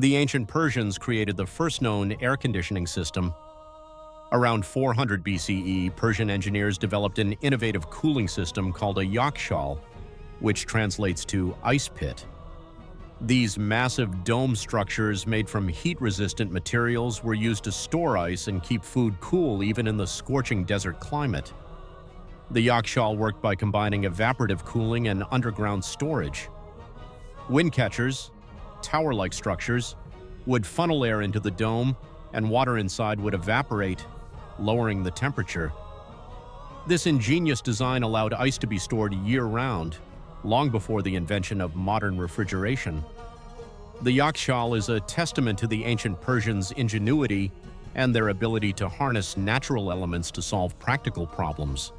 The ancient Persians created the first known air conditioning system. Around 400 BCE, Persian engineers developed an innovative cooling system called a yakshal, which translates to ice pit. These massive dome structures made from heat-resistant materials were used to store ice and keep food cool even in the scorching desert climate. The yakshal worked by combining evaporative cooling and underground storage. Wind catchers, tower-like structures, would funnel air into the dome, and water inside would evaporate, lowering the temperature. This ingenious design allowed ice to be stored year-round, long before the invention of modern refrigeration. The yakshal is a testament to the ancient Persians' ingenuity and their ability to harness natural elements to solve practical problems.